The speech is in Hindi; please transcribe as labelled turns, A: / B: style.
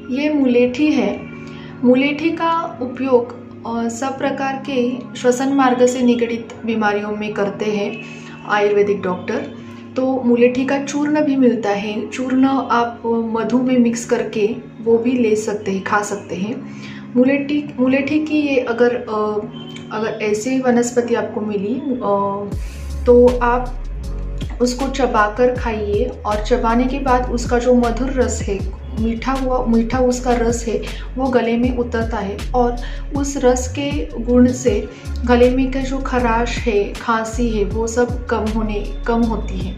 A: ये मुलेठी है। मुलेठी का उपयोग सब प्रकार के श्वसन मार्ग से निगडित बीमारियों में करते हैं आयुर्वेदिक डॉक्टर। तो मुलेठी का चूर्ण भी मिलता है। चूर्ण आप मधु में मिक्स करके वो भी ले सकते हैं, खा सकते हैं। मुलेठी की ये अगर ऐसी वनस्पति आपको मिली तो आप उसको चबाकर खाइए और चबाने के बाद उसका जो मधुर रस है, मीठा उसका रस है, वो गले में उतरता है और उस रस के गुण से गले में का जो खराश है, खांसी है, वो सब कम होती है।